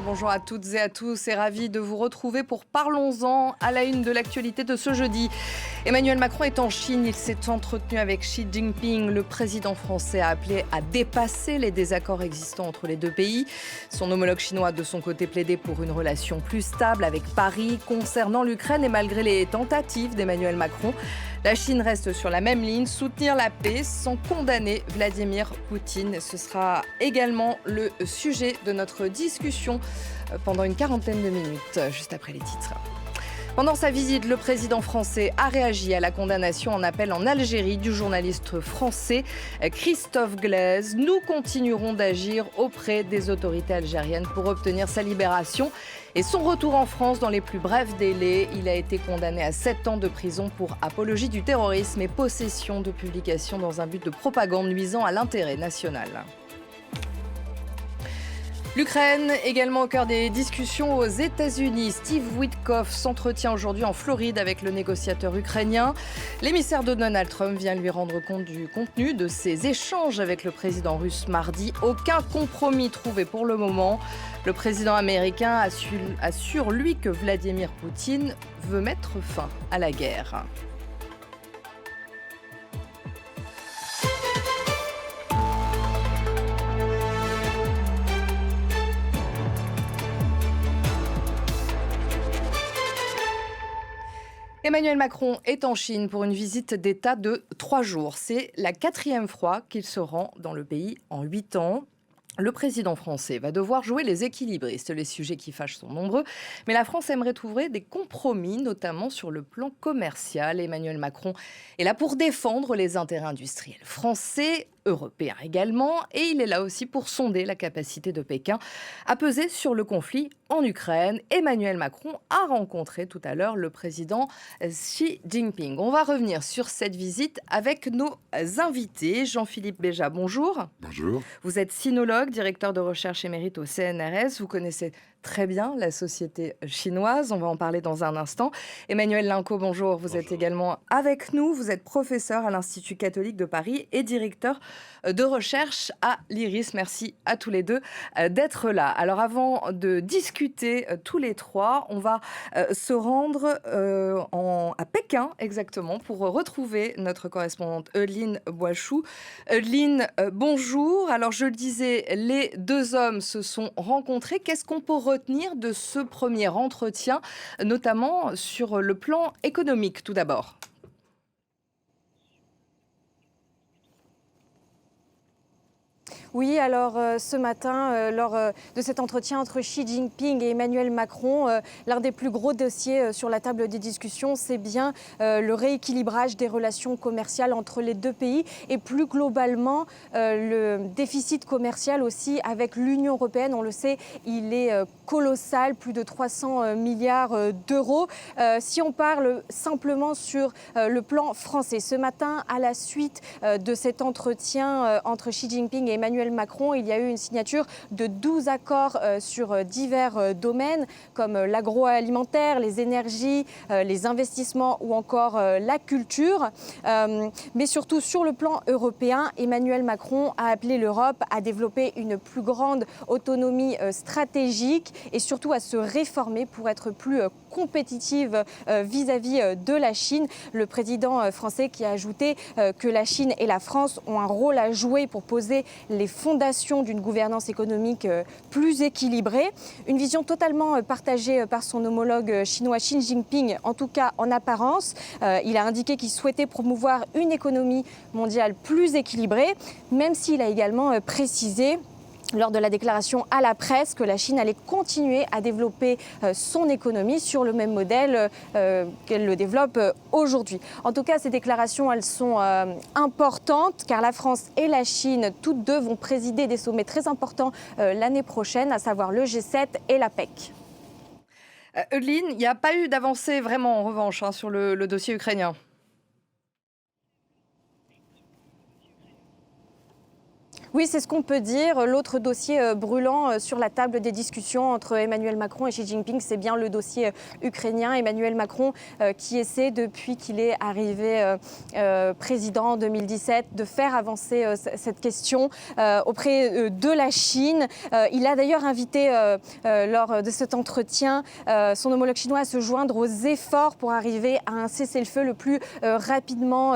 bonjour à toutes et à tous et ravi de vous retrouver pour Parlons-en à la une de l'actualité de ce jeudi. Emmanuel Macron est en Chine, il s'est entretenu avec Xi Jinping. Le président français a appelé à dépasser les désaccords existants entre les deux pays. Son homologue chinois de son côté plaidait pour une relation plus stable avec Paris concernant l'Ukraine et malgré les tentatives d'Emmanuel Macron. La Chine reste sur la même ligne, soutenir la paix sans condamner Vladimir Poutine. Ce sera également le sujet de notre discussion pendant une quarantaine de minutes, juste après les titres. Pendant sa visite, le président français a réagi à la condamnation en appel en Algérie du journaliste français Christophe Glaise. Nous continuerons d'agir auprès des autorités algériennes pour obtenir sa libération et son retour en France dans les plus brefs délais. Il a été condamné à 7 ans de prison pour apologie du terrorisme et possession de publications dans un but de propagande nuisant à l'intérêt national. L'Ukraine, également au cœur des discussions aux États-Unis. Steve Witkoff s'entretient aujourd'hui en Floride avec le négociateur ukrainien. L'émissaire de Donald Trump vient lui rendre compte du contenu de ses échanges avec le président russe mardi. Aucun compromis trouvé pour le moment. Le président américain assure, lui, que Vladimir Poutine veut mettre fin à la guerre. Emmanuel Macron est en Chine pour une visite d'État de 3 jours. C'est la 4e fois qu'il se rend dans le pays en 8 ans. Le président français va devoir jouer les équilibristes. Les sujets qui fâchent sont nombreux, mais la France aimerait trouver des compromis, notamment sur le plan commercial. Emmanuel Macron est là pour défendre les intérêts industriels français, européens également, et il est là aussi pour sonder la capacité de Pékin à peser sur le conflit en Ukraine. Emmanuel Macron a rencontré tout à l'heure le président Xi Jinping. On va revenir sur cette visite avec nos invités. Jean-Philippe Béja, bonjour. Bonjour. Vous êtes sinologue, directeur de recherche émérite au CNRS. Vous connaissez très bien la société chinoise. On va en parler dans un instant. Emmanuel Linco, bonjour. Vous êtes également avec nous. Vous êtes professeur à l'Institut catholique de Paris et directeur de recherche à l'IRIS. Merci à tous les deux d'être là. Alors avant de discuter tous les trois, on va se rendre à Pékin exactement pour retrouver notre correspondante Eudeline Boichou. Eudeline, bonjour. Alors je le disais, les deux hommes se sont rencontrés. Qu'est-ce qu'on peut retenir de ce premier entretien, notamment sur le plan économique tout d'abord ? Oui, alors ce matin, lors de cet entretien entre Xi Jinping et Emmanuel Macron, l'un des plus gros dossiers sur la table des discussions, c'est bien le rééquilibrage des relations commerciales entre les deux pays et plus globalement le déficit commercial aussi avec l'Union européenne. On le sait, il est colossal, plus de 300 milliards d'euros. Si on parle simplement sur le plan français, ce matin, à la suite de cet entretien entre Xi Jinping et Emmanuel Macron, il y a eu une signature de 12 accords sur divers domaines comme l'agroalimentaire, les énergies, les investissements ou encore la culture. Mais surtout sur le plan européen, Emmanuel Macron a appelé l'Europe à développer une plus grande autonomie stratégique et surtout à se réformer pour être plus compétitive vis-à-vis de la Chine. Le président français qui a ajouté que la Chine et la France ont un rôle à jouer pour poser les fondations d'une gouvernance économique plus équilibrée. Une vision totalement partagée par son homologue chinois Xi Jinping, en tout cas en apparence. Il a indiqué qu'il souhaitait promouvoir une économie mondiale plus équilibrée, même s'il a également précisé lors de la déclaration à la presse que la Chine allait continuer à développer son économie sur le même modèle qu'elle le développe aujourd'hui. En tout cas, ces déclarations, elles sont importantes car la France et la Chine, toutes deux, vont présider des sommets très importants l'année prochaine, à savoir le G7 et la PEC. Eudeline, il n'y a pas eu d'avancée vraiment en revanche sur le dossier ukrainien. Oui, c'est ce qu'on peut dire. L'autre dossier brûlant sur la table des discussions entre Emmanuel Macron et Xi Jinping, c'est bien le dossier ukrainien. Emmanuel Macron qui essaie, depuis qu'il est arrivé président en 2017, de faire avancer cette question auprès de la Chine. Il a d'ailleurs invité, lors de cet entretien, son homologue chinois à se joindre aux efforts pour arriver à un cessez-le-feu le plus rapidement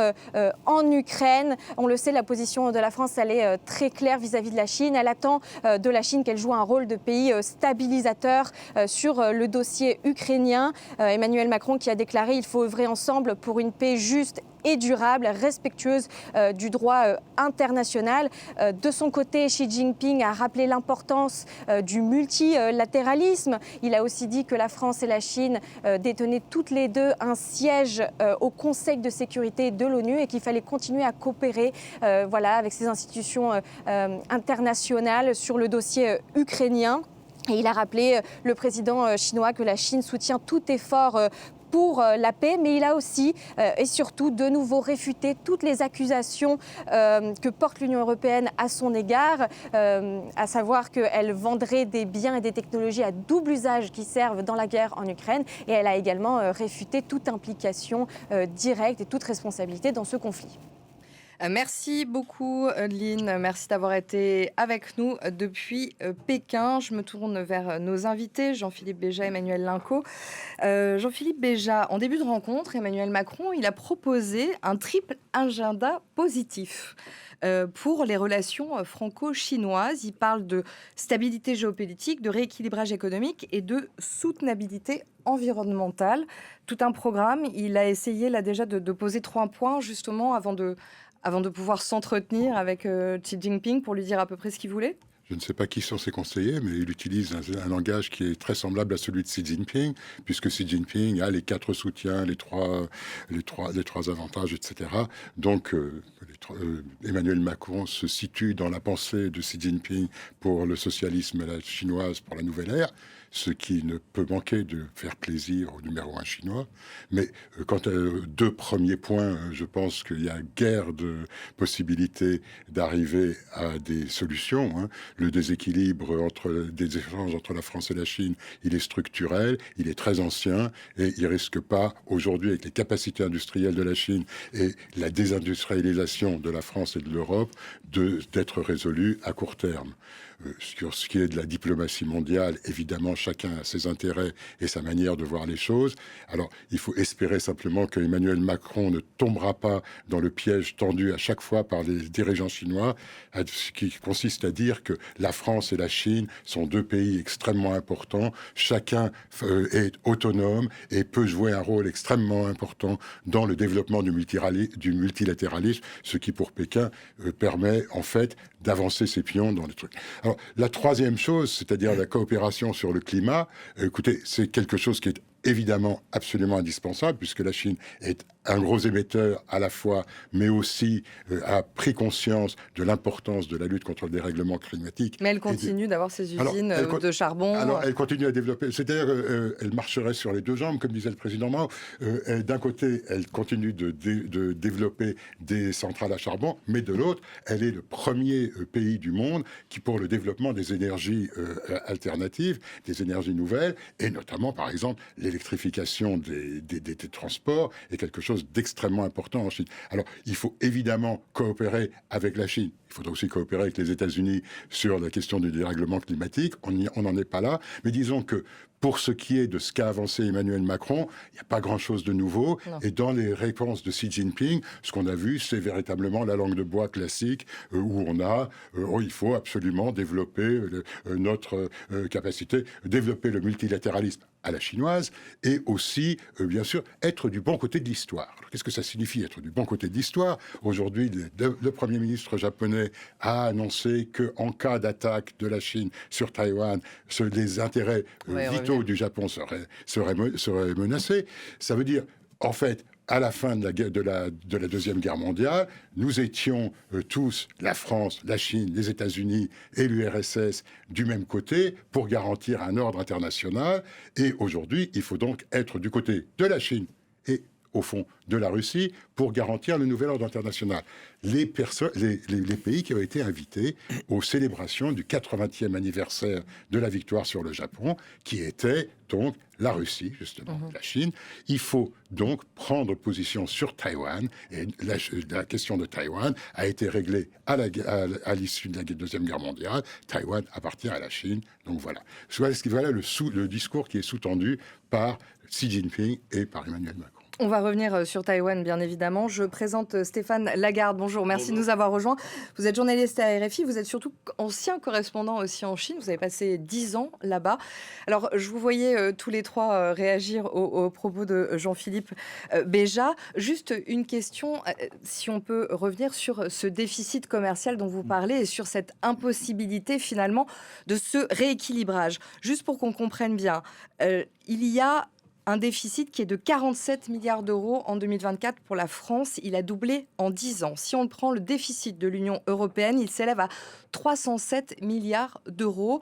en Ukraine. On le sait, la position de la France, elle est très claire vis-à-vis de la Chine. Elle attend de la Chine qu'elle joue un rôle de pays stabilisateur sur le dossier ukrainien. Emmanuel Macron qui a déclaré: il faut œuvrer ensemble pour une paix juste et durable, respectueuse du droit international. De son côté, Xi Jinping a rappelé l'importance du multilatéralisme. Il a aussi dit que la France et la Chine détenaient toutes les deux un siège au Conseil de sécurité de l'ONU et qu'il fallait continuer à coopérer avec ces institutions internationales sur le dossier ukrainien. Et il a rappelé, le président chinois, que la Chine soutient tout effort pour la paix, mais il a aussi et surtout de nouveau réfuté toutes les accusations que porte l'Union européenne à son égard, à savoir qu'elle vendrait des biens et des technologies à double usage qui servent dans la guerre en Ukraine. Et elle a également réfuté toute implication directe et toute responsabilité dans ce conflit. Merci beaucoup, Lynn. Merci d'avoir été avec nous depuis Pékin. Je me tourne vers nos invités, Jean-Philippe Béja et Emmanuel Linco. Jean-Philippe Béja, en début de rencontre, Emmanuel Macron, il a proposé un triple agenda positif pour les relations franco-chinoises. Il parle de stabilité géopolitique, de rééquilibrage économique et de soutenabilité environnementale. Tout un programme. Il a essayé là déjà de poser 3 points justement avant de pouvoir s'entretenir avec Xi Jinping pour lui dire à peu près ce qu'il voulait. Je ne sais pas qui sont ses conseillers, mais il utilise un langage qui est très semblable à celui de Xi Jinping, puisque Xi Jinping a les 4 soutiens, les trois avantages, etc. Donc, Emmanuel Macron se situe dans la pensée de Xi Jinping pour le socialisme à la chinoise, pour la nouvelle ère, ce qui ne peut manquer de faire plaisir au numéro 1 chinois. Mais quant à 2 premiers points, je pense qu'il y a guère de possibilités d'arriver à des solutions. Hein. Le déséquilibre des échanges entre la France et la Chine, il est structurel, il est très ancien et il risque pas, aujourd'hui, avec les capacités industrielles de la Chine et la désindustrialisation de la France et de l'Europe, d'être résolu à court terme. Sur ce qui est de la diplomatie mondiale, évidemment, chacun a ses intérêts et sa manière de voir les choses. Alors, il faut espérer simplement que Emmanuel Macron ne tombera pas dans le piège tendu à chaque fois par les dirigeants chinois, ce qui consiste à dire que la France et la Chine sont 2 pays extrêmement importants. Chacun est autonome et peut jouer un rôle extrêmement important dans le développement du multilatéralisme, ce qui, pour Pékin, permet, en fait, d'avancer ses pions dans les trucs. Alors, la troisième chose, c'est-à-dire la coopération sur le climat, écoutez, c'est quelque chose qui est évidemment absolument indispensable, puisque la Chine est un gros émetteur à la fois, mais aussi a pris conscience de l'importance de la lutte contre le dérèglement climatique. Mais elle continue d'avoir ses usines de charbon. Alors, elle continue à développer. C'est-à-dire qu'elle marcherait sur les 2 jambes, comme disait le président Mao. D'un côté, elle continue de développer des centrales à charbon, mais de l'autre, elle est le premier pays du monde qui, pour le développement des énergies alternatives, des énergies nouvelles, et notamment, par exemple, l'électrification des transports, est quelque chose d'extrêmement important en Chine. Alors, il faut évidemment coopérer avec la Chine. Il faudra aussi coopérer avec les États-Unis sur la question du dérèglement climatique. On n'en est pas là. Mais disons que pour ce qui est de ce qu'a avancé Emmanuel Macron, il n'y a pas grand-chose de nouveau. Non. Et dans les réponses de Xi Jinping, ce qu'on a vu, c'est véritablement la langue de bois classique, où on a, il faut absolument développer notre capacité, développer le multilatéralisme à la chinoise, et aussi, bien sûr, être du bon côté de l'histoire. Qu'est-ce que ça signifie, être du bon côté de l'histoire ? Aujourd'hui, le Premier ministre japonais a annoncé qu'en cas d'attaque de la Chine sur Taïwan, les intérêts vitaux du Japon seraient menacés. Ça veut dire, en fait, à la fin de la Deuxième Guerre mondiale, nous étions tous, la France, la Chine, les États-Unis et l'URSS, du même côté pour garantir un ordre international. Et aujourd'hui, il faut donc être du côté de la Chine et au fond, de la Russie pour garantir le nouvel ordre international. Les pays qui ont été invités aux célébrations du 80e anniversaire de la victoire sur le Japon, qui était donc la Russie, justement, la Chine. Il faut donc prendre position sur Taïwan, et la question de Taïwan a été réglée à l'issue de la Deuxième Guerre mondiale. Taïwan appartient à la Chine, donc voilà. Voilà le discours qui est sous-tendu par Xi Jinping et par Emmanuel Macron. On va revenir sur Taïwan, bien évidemment. Je présente Stéphane Lagarde. Bonjour, merci de nous avoir rejoints. Vous êtes journaliste à RFI, vous êtes surtout ancien correspondant aussi en Chine. Vous avez passé 10 ans là-bas. Alors, je vous voyais tous les trois réagir aux propos de Jean-Philippe Béja. Juste une question, si on peut revenir sur ce déficit commercial dont vous parlez et sur cette impossibilité finalement de ce rééquilibrage. Juste pour qu'on comprenne bien, il y a un déficit qui est de 47 milliards d'euros en 2024 pour la France. Il a doublé en 10 ans. Si on prend le déficit de l'Union européenne, il s'élève à 307 milliards d'euros.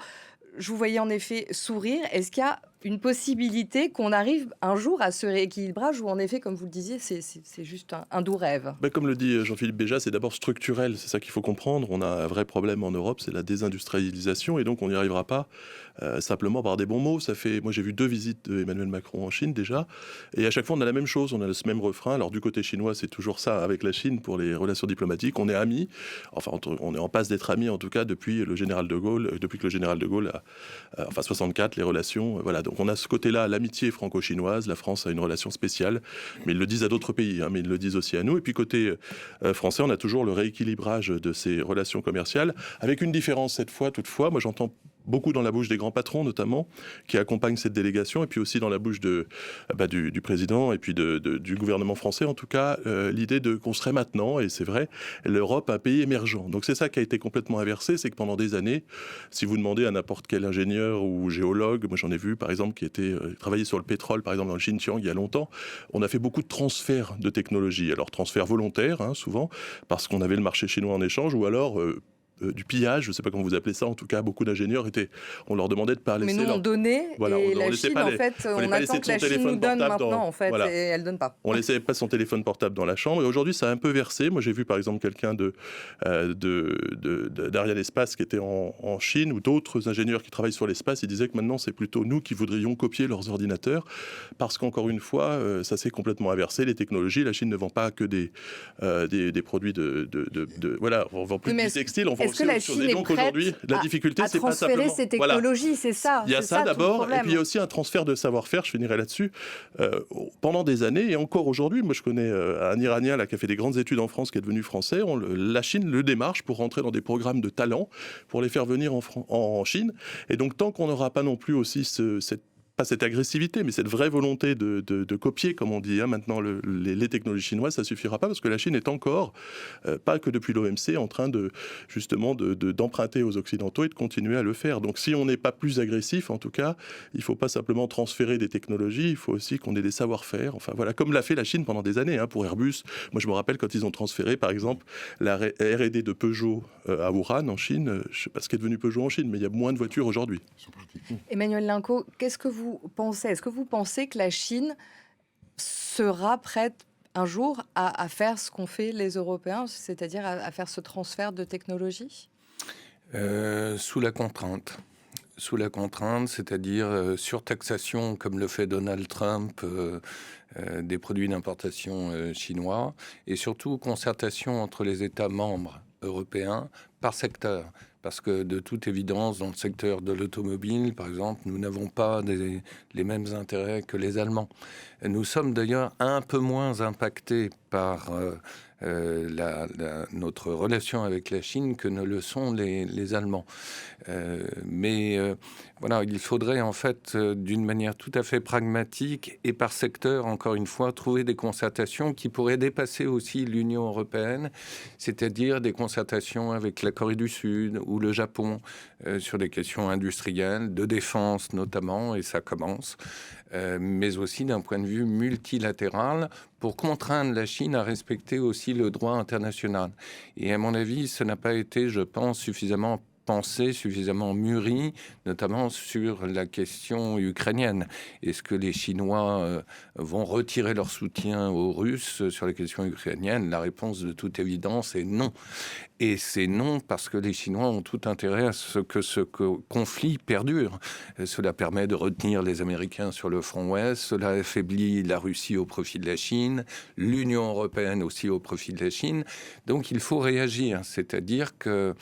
Je vous voyais en effet sourire. Est-ce qu'il y a une possibilité qu'on arrive un jour à ce rééquilibrage ou en effet, comme vous le disiez, c'est juste un doux rêve? Comme le dit Jean-Philippe Béja, c'est d'abord structurel, c'est ça qu'il faut comprendre. On a un vrai problème en Europe, c'est la désindustrialisation et donc on n'y arrivera pas simplement par des bons mots. Moi j'ai vu 2 visites d'Emmanuel Macron en Chine déjà et à chaque fois on a la même chose, on a ce même refrain. Alors du côté chinois c'est toujours ça avec la Chine pour les relations diplomatiques, on est amis, enfin on est en passe d'être amis en tout cas depuis que le général de Gaulle a 64, les relations, voilà. Donc on a ce côté-là, l'amitié franco-chinoise, la France a une relation spéciale, mais ils le disent à d'autres pays, mais ils le disent aussi à nous. Et puis côté français, on a toujours le rééquilibrage de ces relations commerciales, avec une différence cette fois, toutefois, moi j'entends beaucoup dans la bouche des grands patrons notamment, qui accompagnent cette délégation, et puis aussi dans la bouche du président et puis du gouvernement français, en tout cas, l'idée qu'on serait maintenant, et c'est vrai, l'Europe un pays émergent. Donc c'est ça qui a été complètement inversé, c'est que pendant des années, si vous demandez à n'importe quel ingénieur ou géologue, moi j'en ai vu par exemple qui travaillait sur le pétrole, par exemple dans le Xinjiang il y a longtemps, on a fait beaucoup de transferts de technologie. Alors transferts volontaires, souvent, parce qu'on avait le marché chinois en échange, ou alors du pillage, je ne sais pas comment vous appelez ça, en tout cas beaucoup d'ingénieurs on leur demandait de ne pas laisser mais nous on donnait, voilà, et la Chine en fait, on attend que la Chine nous donne maintenant en fait, voilà. Et elle ne donne pas. On ne laissait pas son téléphone portable dans la chambre, et aujourd'hui ça a un peu versé. Moi j'ai vu par exemple quelqu'un d'Arianespace qui était en Chine, ou d'autres ingénieurs qui travaillent sur l'espace, ils disaient que maintenant c'est plutôt nous qui voudrions copier leurs ordinateurs, parce qu'encore une fois, ça s'est complètement inversé, les technologies, la Chine ne vend pas que des produits voilà, on vend plus de textiles, on vend est-ce que la Chine est prête la difficulté, c'est pas simplement transférer ces technologies, voilà. C'est ça. Il y a ça d'abord, et puis il y a aussi un transfert de savoir-faire, je finirai là-dessus. Pendant des années, et encore aujourd'hui, moi je connais un Iranien là, qui a fait des grandes études en France, qui est devenu français, la Chine le démarche pour rentrer dans des programmes de talent, pour les faire venir en Chine. Et donc tant qu'on n'aura pas non plus aussi pas cette agressivité, mais cette vraie volonté de copier, comme on dit maintenant, les technologies chinoises, ça suffira pas, parce que la Chine est encore, pas que depuis l'OMC, en train d'emprunter aux Occidentaux et de continuer à le faire. Donc si on n'est pas plus agressif, en tout cas, il faut pas simplement transférer des technologies, il faut aussi qu'on ait des savoir-faire. Enfin voilà, comme l'a fait la Chine pendant des années, pour Airbus. Moi je me rappelle quand ils ont transféré, par exemple, la R&D de Peugeot à Wuhan, en Chine. Je sais pas ce qui est devenu Peugeot en Chine, mais il y a moins de voitures aujourd'hui. Emmanuel Linco, qu'est-ce que vous pensez? Est-ce que vous pensez que la Chine sera prête un jour à faire ce qu'ont fait les Européens, c'est-à-dire à faire ce transfert de technologie? Sous la contrainte. Sous la contrainte, c'est-à-dire surtaxation, comme le fait Donald Trump, des produits d'importation chinois, et surtout concertation entre les États membres européens par secteur. Parce que de toute évidence, dans le secteur de l'automobile, par exemple, nous n'avons pas les mêmes intérêts que les Allemands. Nous sommes d'ailleurs un peu moins impactés par notre relation avec la Chine que ne le sont les Allemands. Voilà, il faudrait en fait, d'une manière tout à fait pragmatique et par secteur, encore une fois, trouver des concertations qui pourraient dépasser aussi l'Union européenne, c'est-à-dire des concertations avec la Corée du Sud ou le Japon sur des questions industrielles, de défense notamment, et ça commence, mais aussi d'un point de vue multilatéral pour contraindre la Chine à respecter aussi le droit international. Et à mon avis, ce n'a pas été, je pense, suffisamment pensée suffisamment mûrie, notamment sur la question ukrainienne. Est-ce que les Chinois vont retirer leur soutien aux Russes sur la question ukrainienne? La réponse de toute évidence est non. Et c'est non parce que les Chinois ont tout intérêt à ce que ce conflit perdure. Cela permet de retenir les Américains sur le front ouest, cela affaiblit la Russie au profit de la Chine, l'Union européenne aussi au profit de la Chine. Donc il faut réagir, c'est-à-dire que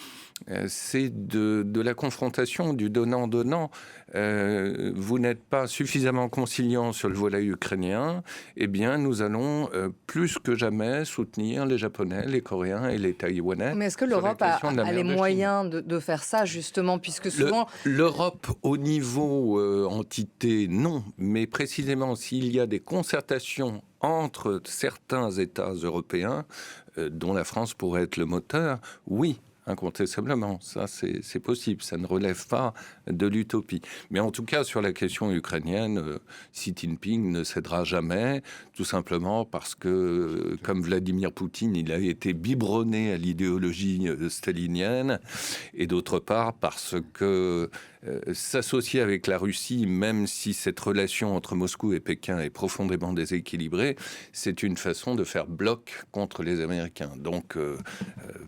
c'est de la confrontation, du donnant-donnant. Vous n'êtes pas suffisamment conciliant sur le volet ukrainien, eh bien nous allons plus que jamais soutenir les Japonais, les Coréens et les Taïwanais. Mais est-ce que l'Europe a les moyens de faire ça, justement, puisque souvent... L'Europe, au niveau entité, non. Mais précisément, s'il y a des concertations entre certains États européens, dont la France pourrait être le moteur, oui. Incontestablement, ça c'est possible, ça ne relève pas de l'utopie. Mais en tout cas, sur la question ukrainienne, Xi Jinping ne cédera jamais, tout simplement parce que, comme Vladimir Poutine, il a été biberonné à l'idéologie stalinienne, et d'autre part parce que s'associer avec la Russie, même si cette relation entre Moscou et Pékin est profondément déséquilibrée, c'est une façon de faire bloc contre les Américains. Donc,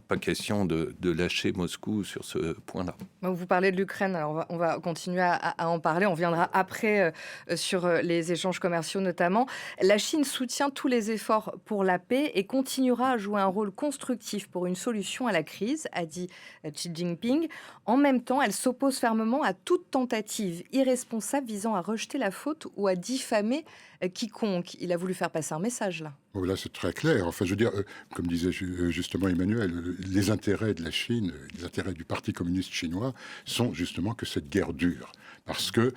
pas question de lâcher Moscou sur ce point-là. Vous parlez de l'Ukraine, alors on va continuer à en parler. On viendra après sur les échanges commerciaux notamment. La Chine soutient tous les efforts pour la paix et continuera à jouer un rôle constructif pour une solution à la crise, a dit Xi Jinping. En même temps, elle s'oppose fermement à toute tentative irresponsable visant à rejeter la faute ou à diffamer quiconque. Il a voulu faire passer un message là. Bon, là, c'est très clair. Enfin, je veux dire, comme disait justement Emmanuel, les intérêts de la Chine, les intérêts du Parti communiste chinois sont justement que cette guerre dure. Parce que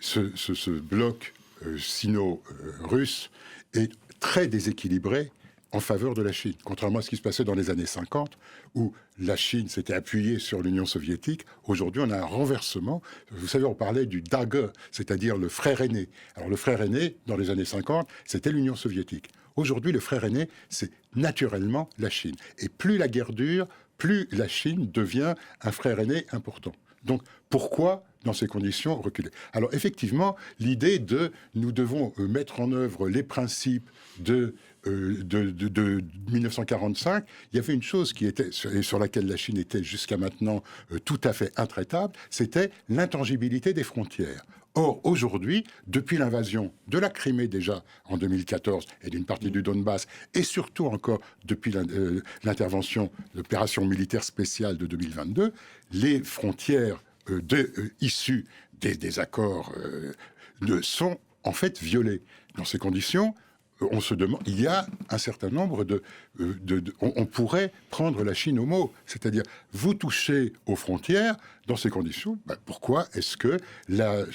ce bloc sino-russe est très déséquilibré en faveur de la Chine, contrairement à ce qui se passait dans les années 50, où la Chine s'était appuyée sur l'Union soviétique. Aujourd'hui, on a un renversement. Vous savez, on parlait du Dage, c'est-à-dire le frère aîné. Alors, le frère aîné, dans les années 50, c'était l'Union soviétique. Aujourd'hui, le frère aîné, c'est naturellement la Chine. Et plus la guerre dure, plus la Chine devient un frère aîné important. Donc, pourquoi, dans ces conditions, reculer? Alors, effectivement, l'idée de nous devons mettre en œuvre les principes de 1945, il y avait une chose qui était, et sur laquelle la Chine était jusqu'à maintenant tout à fait intraitable, c'était l'intangibilité des frontières. Or, aujourd'hui, depuis l'invasion de la Crimée déjà en 2014 et d'une partie du Donbass, et surtout encore depuis l'intervention, l'opération militaire spéciale de 2022, les frontières issues des accords sont en fait violées. Dans ces conditions, on se demande, il y a un certain nombre on pourrait prendre la Chine au mot, c'est-à-dire vous touchez aux frontières dans ces conditions. Pourquoi est-ce que la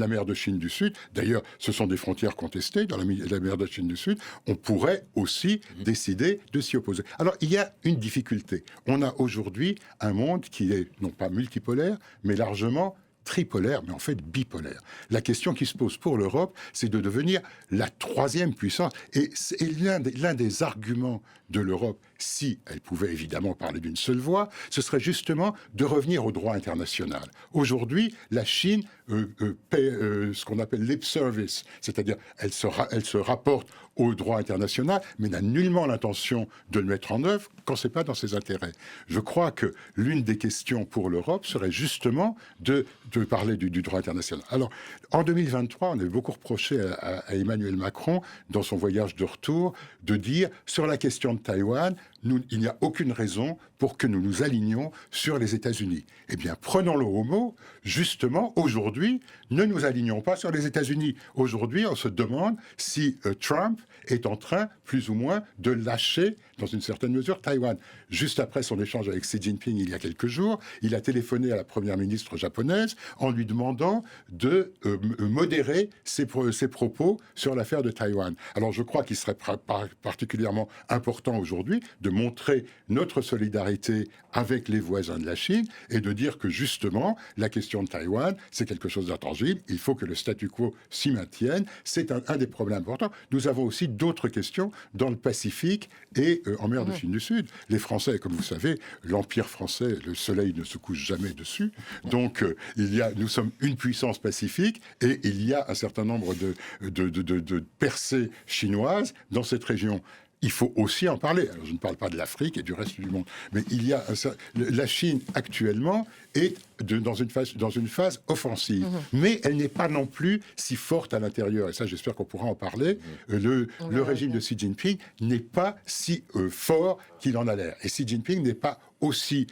mer de Chine du Sud, d'ailleurs, ce sont des frontières contestées dans la mer de Chine du Sud, on pourrait aussi décider de s'y opposer. Alors il y a une difficulté. On a aujourd'hui un monde qui est non pas multipolaire, mais largement tripolaire, mais en fait bipolaire. La question qui se pose pour l'Europe, c'est de devenir la troisième puissance. Et l'un des arguments de l'Europe, si elle pouvait évidemment parler d'une seule voix, ce serait justement de revenir au droit international. Aujourd'hui, la Chine paie ce qu'on appelle lip service, c'est-à-dire elle se rapporte au droit international, mais n'a nullement l'intention de le mettre en œuvre quand ce n'est pas dans ses intérêts. Je crois que l'une des questions pour l'Europe serait justement de parler du droit international. Alors, en 2023, on avait beaucoup reproché à Emmanuel Macron, dans son voyage de retour, de dire, sur la question de Taïwan, il n'y a aucune raison pour que nous nous alignions sur les États-Unis. Eh bien, prenons-le au mot. Justement, aujourd'hui, ne nous alignons pas sur les États-Unis. Aujourd'hui, on se demande si Trump est en train, plus ou moins, de lâcher, dans une certaine mesure, Taïwan. Juste après son échange avec Xi Jinping il y a quelques jours, il a téléphoné à la première ministre japonaise en lui demandant de modérer ses propos sur l'affaire de Taïwan. Alors, je crois qu'il serait particulièrement important aujourd'hui de de montrer notre solidarité avec les voisins de la Chine et de dire que justement, la question de Taïwan, c'est quelque chose d'intangible. Il faut que le statu quo s'y maintienne. C'est un des problèmes importants. Nous avons aussi d'autres questions dans le Pacifique et en mer de Chine du Sud. Les Français, comme vous savez, l'Empire français, le soleil ne se couche jamais dessus. Donc, nous sommes une puissance pacifique et il y a un certain nombre de percées chinoises dans cette région. Il faut aussi en parler. Alors, je ne parle pas de l'Afrique et du reste du monde, mais la Chine actuellement est dans une phase offensive, mais elle n'est pas non plus si forte à l'intérieur. Et ça, j'espère qu'on pourra en parler. Le régime de Xi Jinping n'est pas si fort qu'il en a l'air. Et Xi Jinping n'est pas aussi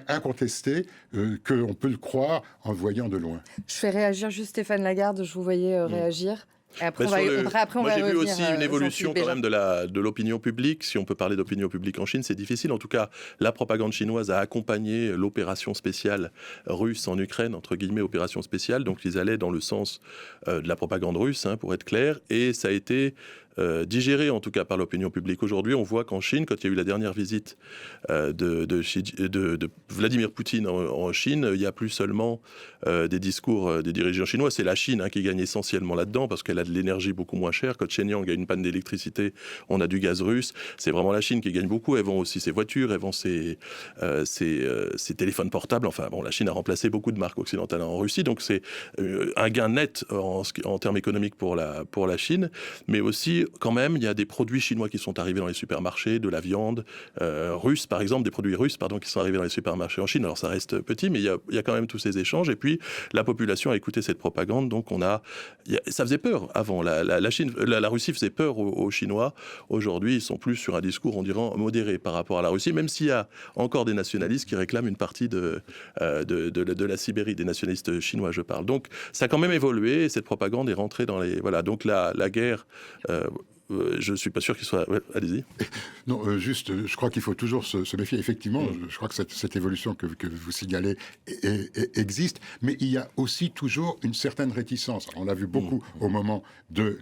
incontesté qu'on peut le croire en le voyant de loin. Je fais réagir juste Stéphane Lagarde, je vous voyais réagir. Et après, moi, j'ai vu revenir, aussi une évolution quand même de l'opinion publique. Si on peut parler d'opinion publique en Chine, c'est difficile. En tout cas, la propagande chinoise a accompagné l'opération spéciale russe en Ukraine, entre guillemets, opération spéciale. Donc, ils allaient dans le sens de la propagande russe, pour être clair. Et ça a été digéré, en tout cas, par l'opinion publique. Aujourd'hui, on voit qu'en Chine, quand il y a eu la dernière visite de Vladimir Poutine en Chine, il n'y a plus seulement des discours des dirigeants chinois. C'est la Chine qui gagne essentiellement là-dedans, parce qu'elle a de l'énergie beaucoup moins chère. Quand Shenyang a une panne d'électricité, on a du gaz russe. C'est vraiment la Chine qui gagne beaucoup. Elle vend aussi ses voitures, elle vend ses téléphones portables. Enfin, bon, la Chine a remplacé beaucoup de marques occidentales en Russie. Donc, c'est un gain net en termes économiques pour la Chine. Mais aussi, quand même, il y a des produits chinois qui sont arrivés dans les supermarchés, de la viande russe, par exemple, des produits russes, qui sont arrivés dans les supermarchés en Chine. Alors, ça reste petit, mais il y a quand même tous ces échanges. Et puis, la population a écouté cette propagande. Donc, ça faisait peur avant. La Russie faisait peur aux Chinois. Aujourd'hui, ils sont plus sur un discours, on dirait, modéré par rapport à la Russie, même s'il y a encore des nationalistes qui réclament une partie de la Sibérie, des nationalistes chinois, je parle. Donc, ça a quand même évolué et cette propagande est rentrée dans les... Voilà, donc la guerre... je ne suis pas sûr qu'il soit... Ouais, allez-y. Non, juste, je crois qu'il faut toujours se méfier. Effectivement, je crois que cette évolution que vous signalez existe, mais il y a aussi toujours une certaine réticence. Alors, on l'a vu beaucoup au moment de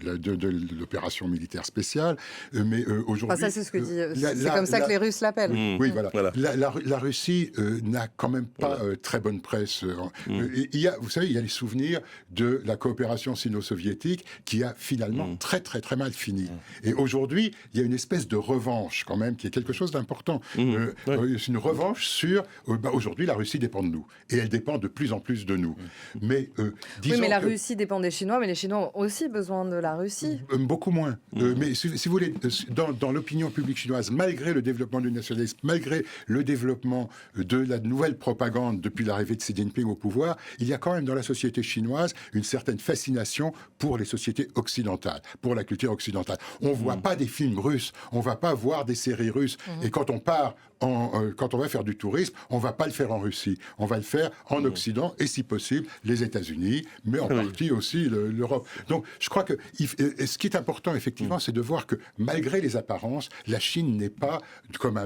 l'opération militaire spéciale, mais aujourd'hui... Enfin, ça, c'est ce que dit... c'est comme ça que les Russes l'appellent. Oui, voilà. La Russie n'a quand même pas très bonne presse. Vous savez, il y a les souvenirs de la coopération sino-soviétique qui a finalement très, très, très mal fini. Et aujourd'hui, il y a une espèce de revanche quand même qui est quelque chose d'important. C'est une revanche sur... aujourd'hui, la Russie dépend de nous. Et elle dépend de plus en plus de nous. Mais mais la Russie dépend des Chinois, mais les Chinois ont aussi besoin de la Russie. Beaucoup moins. Mais si vous voulez, dans l'opinion publique chinoise, malgré le développement du nationalisme, malgré le développement de la nouvelle propagande depuis l'arrivée de Xi Jinping au pouvoir, il y a quand même dans la société chinoise une certaine fascination pour les sociétés occidentales, pour la culture occidentale. On ne voit pas des films russes, on ne va pas voir des séries russes. Et quand on part, quand on va faire du tourisme, on ne va pas le faire en Russie. On va le faire en Occident et, si possible, les États-Unis, mais en partie aussi l'Europe. Donc, je crois que ce qui est important, effectivement, c'est de voir que, malgré les apparences, la Chine n'est pas comme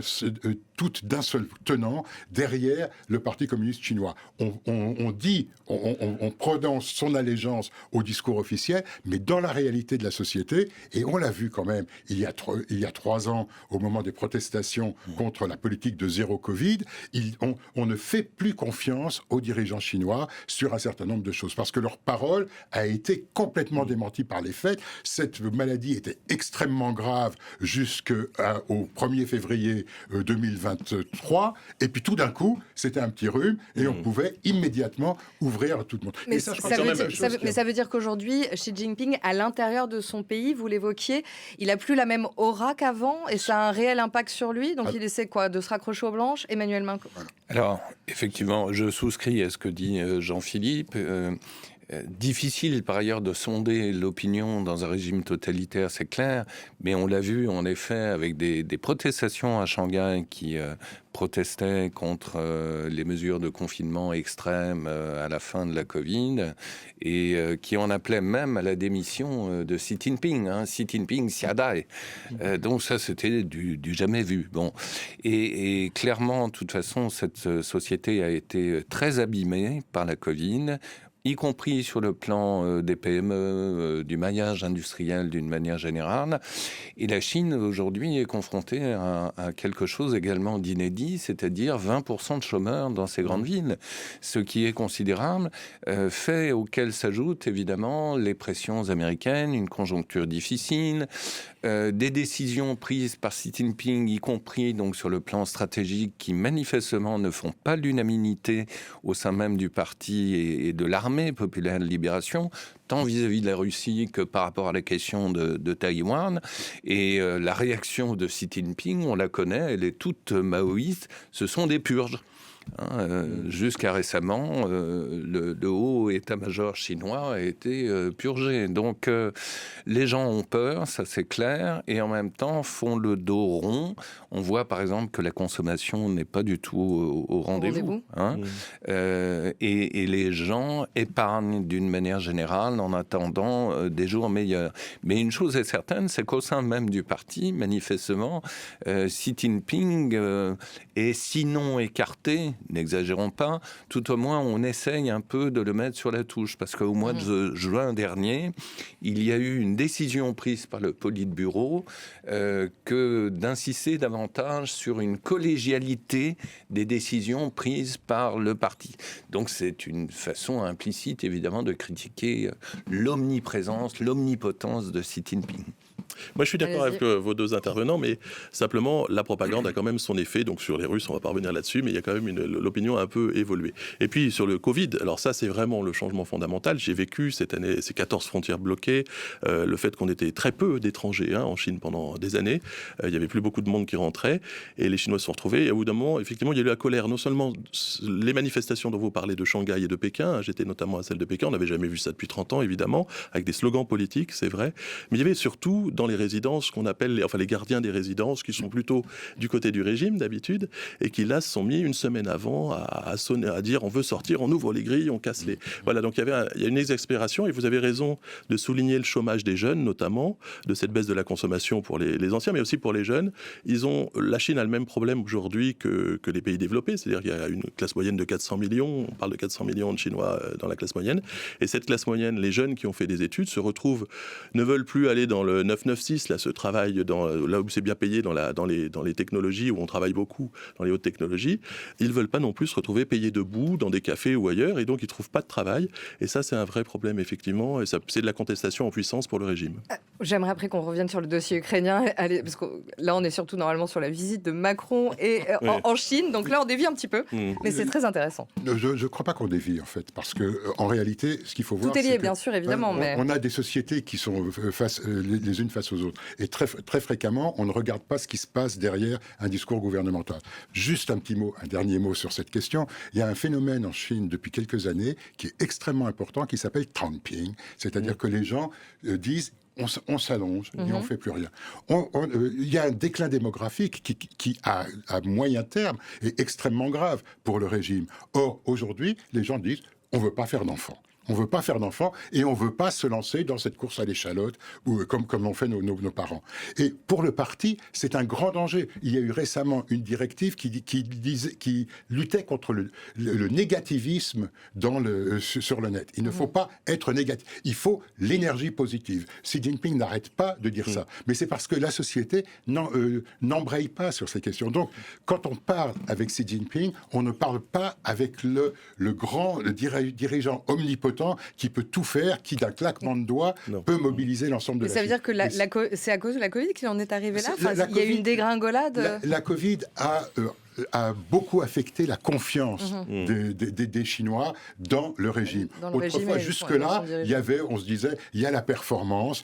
toute d'un seul tenant derrière le Parti communiste chinois. On prononce son allégeance au discours officiel, mais dans la réalité de la société, et on l'a vu quand même il y a 3 ans, au moment des protestations contre la politique de zéro Covid, on ne fait plus confiance aux dirigeants chinois sur un certain nombre de choses, parce que leur parole a été complètement démentie par les faits. Cette maladie était extrêmement grave jusqu'au 1er février 2023, et puis tout d'un coup, c'était un petit rhume, et on pouvait immédiatement ouvrir à tout le monde. Mais ça veut dire qu'aujourd'hui, Xi Jinping, à l'intérieur de son pays, vous l'évoquiez, il n'a plus la même aura qu'avant, et ça a un réel impact sur lui, donc il essaie de se raccrocher aux branches. Emmanuel Macron. Alors, effectivement, je souscris à ce que dit Jean-Philippe. Difficile par ailleurs de sonder l'opinion dans un régime totalitaire, c'est clair, mais on l'a vu en effet avec des protestations à Shanghai qui protestaient contre les mesures de confinement extrêmes à la fin de la Covid et qui en appelaient même à la démission de Xi Jinping, Xi Jinping, Xiadai. Donc ça, c'était du jamais vu. Bon. Et clairement, de toute façon, cette société a été très abîmée par la Covid. y compris sur le plan des PME, du maillage industriel d'une manière générale. Et la Chine, aujourd'hui, est confrontée à quelque chose également d'inédit, c'est-à-dire 20% de chômeurs dans ces grandes villes, ce qui est considérable, fait auquel s'ajoutent évidemment les pressions américaines, une conjoncture difficile, des décisions prises par Xi Jinping, y compris donc sur le plan stratégique, qui manifestement ne font pas l'unanimité au sein même du parti et de l'armée populaire de libération, tant vis-à-vis de la Russie que par rapport à la question de Taïwan. Et la réaction de Xi Jinping, on la connaît, elle est toute maoïste, ce sont des purges. Jusqu'à récemment, le haut état-major chinois a été purgé. Donc, les gens ont peur, ça c'est clair, et en même temps font le dos rond. On voit par exemple que la consommation n'est pas du tout au rendez-vous. Et les gens épargnent d'une manière générale en attendant des jours meilleurs. Mais une chose est certaine, c'est qu'au sein même du parti, manifestement, Xi Jinping est sinon écarté, n'exagérons pas, tout au moins on essaye un peu de le mettre sur la touche, parce qu'au mois de juin dernier, il y a eu une décision prise par le Politburo que d'insister davantage sur une collégialité des décisions prises par le parti. Donc c'est une façon implicite évidemment de critiquer l'omniprésence, l'omnipotence de Xi Jinping. Moi, je suis d'accord avec vos deux intervenants, mais simplement, la propagande a quand même son effet. Donc, sur les Russes, on va pas revenir là-dessus, mais il y a quand même l'opinion a un peu évolué. Et puis, sur le Covid, alors ça, c'est vraiment le changement fondamental. J'ai vécu cette année ces 14 frontières bloquées, le fait qu'on était très peu d'étrangers en Chine pendant des années. Il y avait plus beaucoup de monde qui rentrait, et les Chinois se sont retrouvés. Et au bout d'un moment, effectivement, il y a eu la colère. Non seulement les manifestations dont vous parlez de Shanghai et de Pékin, j'étais notamment à celle de Pékin, on n'avait jamais vu ça depuis 30 ans, évidemment, avec des slogans politiques, c'est vrai. Mais il y avait surtout, dans les résidences qu'on appelle les gardiens des résidences, qui sont plutôt du côté du régime d'habitude, et qui là se sont mis une semaine avant à sonner, à dire on veut sortir, on ouvre les grilles, on casse les... Voilà, donc il y a une exaspération, et vous avez raison de souligner le chômage des jeunes, notamment, de cette baisse de la consommation pour les anciens, mais aussi pour les jeunes. La Chine a le même problème aujourd'hui que les pays développés, c'est-à-dire qu'il y a une classe moyenne de 400 millions, on parle de 400 millions de Chinois dans la classe moyenne, et cette classe moyenne, les jeunes qui ont fait des études ne veulent plus aller dans le 996, là, ce travail là où c'est bien payé dans les technologies, où on travaille beaucoup dans les hautes technologies. Ils ne veulent pas non plus se retrouver payés debout dans des cafés ou ailleurs, et donc ils ne trouvent pas de travail. Et ça, c'est un vrai problème, effectivement, et c'est de la contestation en puissance pour le régime. J'aimerais après qu'on revienne sur le dossier ukrainien, parce que là, on est surtout normalement sur la visite de Macron en Chine, donc là, on dévie un petit peu, mais c'est très intéressant. Je ne crois pas qu'on dévie, en fait, parce qu'en réalité, ce qu'il faut voir, tout est lié, que, bien sûr, évidemment. On a des sociétés qui sont les unes face aux autres. Et très, très fréquemment, on ne regarde pas ce qui se passe derrière un discours gouvernemental. Juste un dernier mot sur cette question. Il y a un phénomène en Chine depuis quelques années qui est extrêmement important, qui s'appelle tramping. C'est-à-dire que les gens disent on s'allonge et on ne fait plus rien. Il y a un déclin démographique qui à moyen terme, est extrêmement grave pour le régime. Or, aujourd'hui, les gens disent on ne veut pas faire d'enfants. On ne veut pas faire d'enfants et on ne veut pas se lancer dans cette course à l'échalote comme l'ont fait nos parents. Et pour le parti, c'est un grand danger. Il y a eu récemment une directive qui luttait contre le négativisme sur le net. Il ne faut pas être négatif. Il faut l'énergie positive. Xi Jinping n'arrête pas de dire ça. Mais c'est parce que la société n'embraye pas sur ces questions. Donc, quand on parle avec Xi Jinping, on ne parle pas avec le dirigeant omnipotent qui peut tout faire, qui d'un claquement de doigts peut mobiliser l'ensemble de la Chine. Ça veut dire que c'est à cause de la Covid qu'il en est arrivé là. Il y a eu une dégringolade. La Covid a beaucoup affecté la confiance des Chinois dans le régime. Autrefois, jusque-là, on se disait, il y a la performance,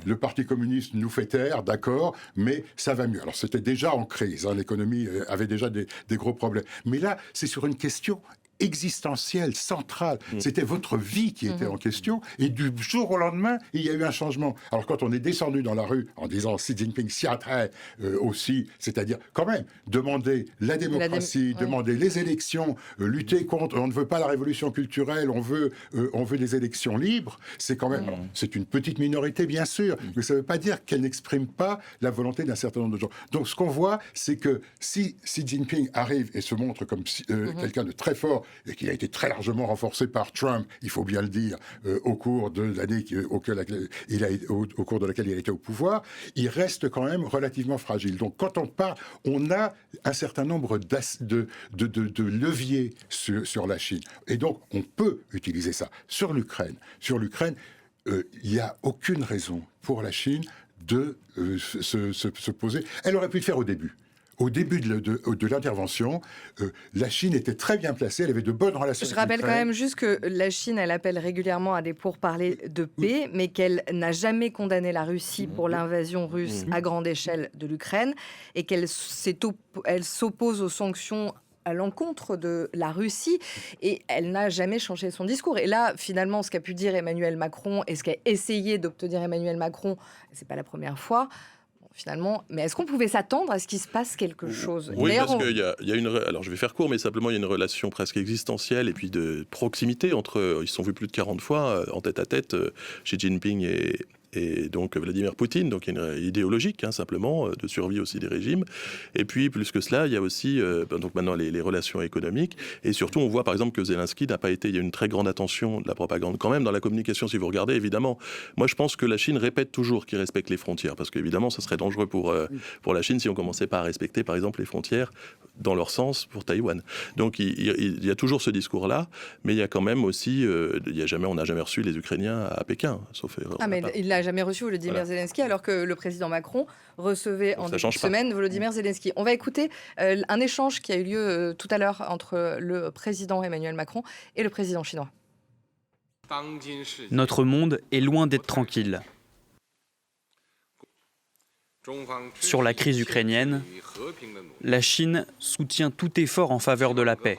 le Parti communiste nous fait taire, d'accord, mais ça va mieux. Alors, c'était déjà en crise, l'économie avait déjà des gros problèmes. Mais là, c'est sur une question existentielle, centrale. C'était votre vie qui était en question, et du jour au lendemain, il y a eu un changement. Alors quand on est descendu dans la rue en disant Xi Jinping s'y attrait aussi, c'est-à-dire quand même demander la démocratie, demander les élections, lutter contre, on ne veut pas la révolution culturelle, on veut des élections libres, c'est quand même, c'est une petite minorité bien sûr, mais ça ne veut pas dire qu'elle n'exprime pas la volonté d'un certain nombre de gens. Donc ce qu'on voit, c'est que si Xi Jinping arrive et se montre comme quelqu'un de très fort fort et qui a été très largement renforcé par Trump, il faut bien le dire, au cours de l'année au cours de laquelle il a été au pouvoir, il reste quand même relativement fragile. Donc quand on parle, on a un certain nombre de leviers sur la Chine. Et donc on peut utiliser ça. Sur l'Ukraine, il n'y a aucune raison pour la Chine de se poser. Elle aurait pu le faire au début. Au début de l'intervention, la Chine était très bien placée, elle avait de bonnes relations avec rappelle quand l'Ukraine. même juste que la Chine, elle appelle régulièrement à des pourparlers de paix, mais qu'elle n'a jamais condamné la Russie pour l'invasion russe à grande échelle de l'Ukraine, et qu'elle s'oppose aux sanctions à l'encontre de la Russie, et elle n'a jamais changé son discours. Et là, finalement, ce qu'a pu dire Emmanuel Macron, et ce qu'a essayé d'obtenir Emmanuel Macron, c'est pas la première fois, finalement, mais est-ce qu'on pouvait s'attendre à ce qu'il se passe quelque chose? Oui, parce qu'il y a une... Alors, je vais faire court, mais simplement, il y a une relation presque existentielle et puis de proximité entre... Ils se sont vus plus de 40 fois en tête-à-tête, Xi Jinping et donc Vladimir Poutine, donc il y a une idéologique, simplement, de survie aussi des régimes. Et puis, plus que cela, il y a aussi donc maintenant les relations économiques. Et surtout, on voit par exemple que Zelensky n'a pas été... Il y a une très grande attention de la propagande quand même dans la communication, si vous regardez, évidemment. Moi, je pense que la Chine répète toujours qu'il respecte les frontières, parce qu'évidemment, ce serait dangereux pour la Chine si on commençait pas à respecter, par exemple, les frontières dans leur sens pour Taïwan. Donc, il y a toujours ce discours-là, mais il y a quand même aussi... on n'a jamais reçu les Ukrainiens à Pékin, sauf erreur. mais il l'a jamais reçu Volodymyr Zelensky, alors que le président Macron recevait en début de semaine Volodymyr Zelensky. On va écouter un échange qui a eu lieu tout à l'heure entre le président Emmanuel Macron et le président chinois. Notre monde est loin d'être tranquille. Sur la crise ukrainienne, la Chine soutient tout effort en faveur de la paix.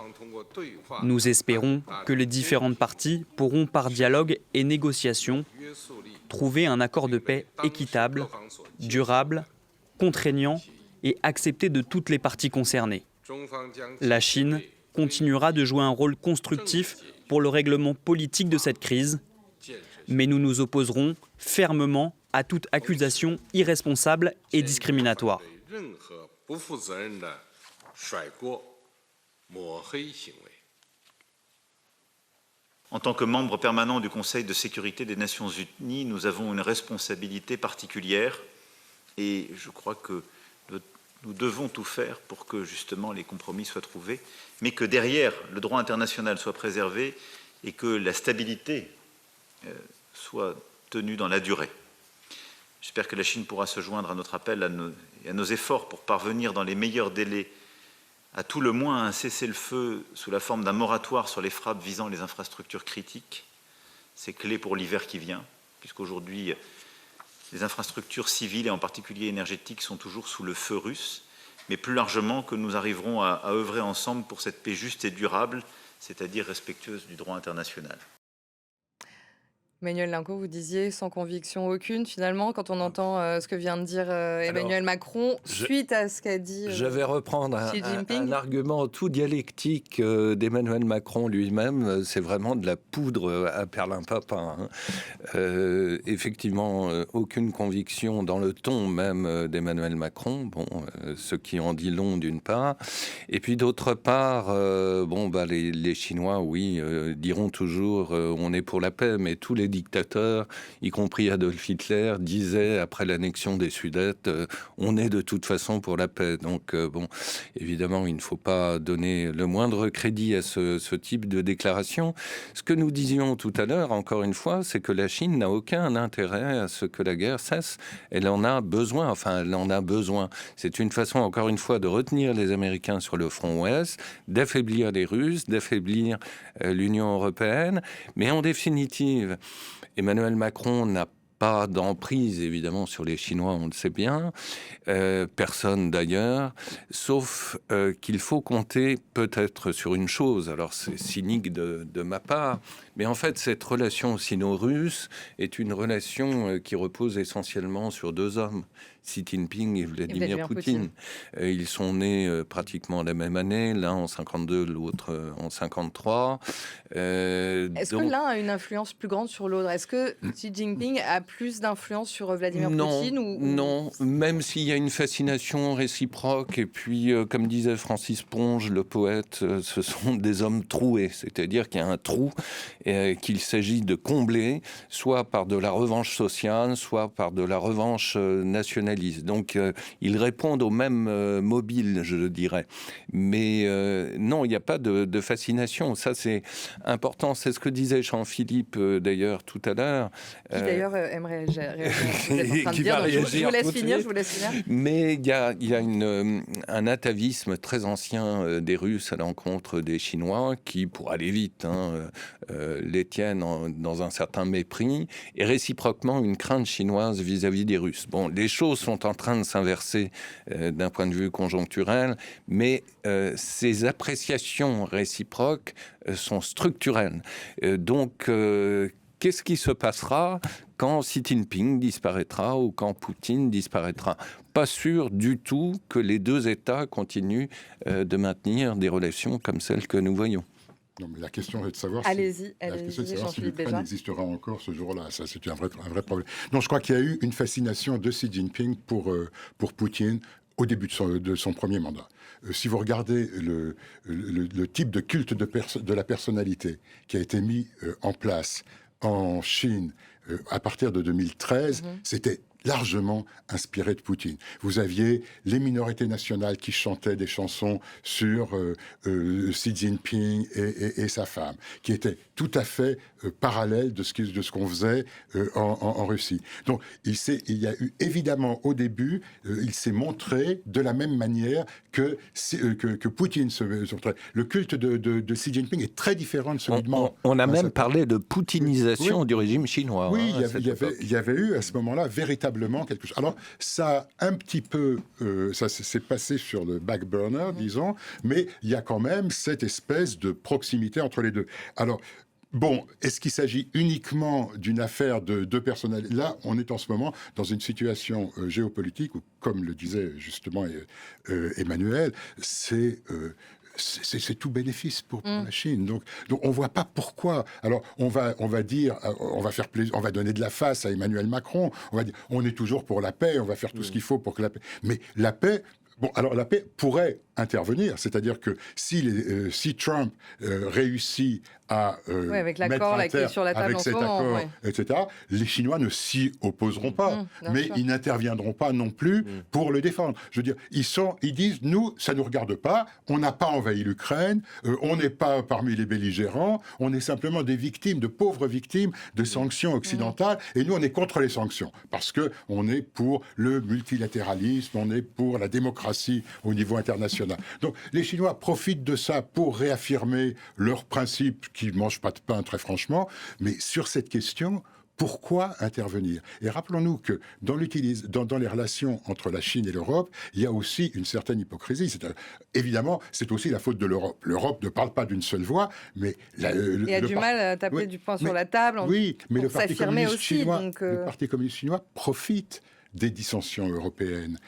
Nous espérons que les différentes parties pourront, par dialogue et négociation, trouver un accord de paix équitable, durable, contraignant et accepté de toutes les parties concernées. La Chine continuera de jouer un rôle constructif pour le règlement politique de cette crise, mais nous nous opposerons fermement à toute accusation irresponsable et discriminatoire. En tant que membre permanent du Conseil de sécurité des Nations Unies, nous avons une responsabilité particulière et je crois que nous devons tout faire pour que justement les compromis soient trouvés, mais que derrière le droit international soit préservé et que la stabilité soit tenue dans la durée. J'espère que la Chine pourra se joindre à notre appel et à nos efforts pour parvenir dans les meilleurs délais à tout le moins à un cessez-le-feu sous la forme d'un moratoire sur les frappes visant les infrastructures critiques. C'est clé pour l'hiver qui vient, puisqu'aujourd'hui, les infrastructures civiles et en particulier énergétiques sont toujours sous le feu russe, mais plus largement que nous arriverons à œuvrer ensemble pour cette paix juste et durable, c'est-à-dire respectueuse du droit international. Emmanuel Linco, vous disiez sans conviction aucune, finalement, quand on entend ce que vient de dire Emmanuel Macron, suite à ce qu'a dit je vais reprendre Xi Jinping. un argument tout dialectique d'Emmanuel Macron lui-même. C'est vraiment de la poudre à perlimpinpin. Effectivement, aucune conviction dans le ton même d'Emmanuel Macron. Bon, ce qui en dit long d'une part. Et puis d'autre part, les Chinois, oui, diront toujours on est pour la paix, mais tous les dictateurs, y compris Adolf Hitler, disaient après l'annexion des Sudètes, on est de toute façon pour la paix. Donc évidemment, il ne faut pas donner le moindre crédit à ce type de déclaration. Ce que nous disions tout à l'heure, encore une fois, c'est que la Chine n'a aucun intérêt à ce que la guerre cesse. Elle en a besoin. C'est une façon, encore une fois, de retenir les Américains sur le front ouest, d'affaiblir les Russes, d'affaiblir l'Union européenne. Mais en définitive, Emmanuel Macron n'a pas d'emprise, évidemment, sur les Chinois, on le sait bien, personne d'ailleurs, sauf qu'il faut compter peut-être sur une chose, alors c'est cynique de ma part, mais en fait, cette relation sino-russe est une relation qui repose essentiellement sur deux hommes. Xi Jinping et Vladimir Poutine. Ils sont nés pratiquement la même année, l'un en 52, l'autre en 53. Est-ce que l'un a une influence plus grande sur l'autre? Est-ce que Xi Jinping a plus d'influence sur Vladimir Poutine Non, même s'il y a une fascination réciproque, et puis, comme disait Francis Ponge, le poète, ce sont des hommes troués, c'est-à-dire qu'il y a un trou qu'il s'agit de combler, soit par de la revanche sociale, soit par de la revanche nationaliste. Donc, ils répondent aux mêmes mobiles, je dirais. Mais non, il n'y a pas de fascination. Ça, c'est important. C'est ce que disait Jean-Philippe, d'ailleurs, tout à l'heure. Qui, d'ailleurs, aimerait réagir. Je vous laisse finir. Mais il y a un atavisme très ancien des Russes à l'encontre des Chinois qui, pour aller vite, les tiennent dans un certain mépris et réciproquement une crainte chinoise vis-à-vis des Russes. Bon, les choses sont en train de s'inverser d'un point de vue conjoncturel, mais ces appréciations réciproques sont structurelles. Donc, qu'est-ce qui se passera quand Xi Jinping disparaîtra ou quand Poutine disparaîtra? Pas sûr du tout que les deux États continuent de maintenir des relations comme celles que nous voyons. Non, mais la question est de savoir si l'Ukraine existera encore ce jour-là. Ça, c'est un vrai problème. Non, je crois qu'il y a eu une fascination de Xi Jinping pour Poutine au début de son premier mandat. Si vous regardez le type de culte de la personnalité qui a été mis en place en Chine à partir de 2013, c'était largement inspiré de Poutine. Vous aviez les minorités nationales qui chantaient des chansons sur Xi Jinping et sa femme, qui étaient tout à fait parallèles de ce qu'on faisait en Russie. Donc, il y a eu évidemment au début, il s'est montré de la même manière que Poutine se montrait. Le culte de Xi Jinping est très différent de celui de Mao. On a même parlé de poutinisation du régime chinois. Oui, il y avait eu à ce moment-là véritablement quelque chose. Alors, ça a un petit peu, ça s'est passé sur le back burner, disons, mais il y a quand même cette espèce de proximité entre les deux. Alors, bon, est-ce qu'il s'agit uniquement d'une affaire de deux personnalités? Là, on est en ce moment dans une situation géopolitique où, comme le disait justement Emmanuel, c'est tout bénéfice pour la Chine. Donc on voit pas pourquoi. Alors on va dire, on va faire plaisir, on va donner de la face à Emmanuel Macron. On va dire, on est toujours pour la paix, on va faire tout ce qu'il faut pour que la paix. Mais la paix. Bon, alors la paix pourrait intervenir, c'est-à-dire que si Trump réussit à avec l'accord qui est sur la table avec en cet ce moment, accord, etc., les Chinois ne s'y opposeront pas, mais ils n'interviendront pas non plus pour le défendre. Je veux dire, ils disent, nous, ça ne nous regarde pas, on n'a pas envahi l'Ukraine, on n'est pas parmi les belligérants, on est simplement des victimes, de pauvres victimes de sanctions occidentales, et nous, on est contre les sanctions, parce qu'on est pour le multilatéralisme, on est pour la démocratie au niveau international. Donc les Chinois profitent de ça pour réaffirmer leurs principes qui ne mangent pas de pain, très franchement, mais sur cette question, pourquoi intervenir? Et rappelons-nous que dans les relations entre la Chine et l'Europe, il y a aussi une certaine hypocrisie. Évidemment, c'est aussi la faute de l'Europe. L'Europe ne parle pas d'une seule voix, mais... Il a du mal à taper du poing sur la table. Oui, mais le Parti communiste aussi, chinois, le Parti communiste chinois profite des dissensions européennes.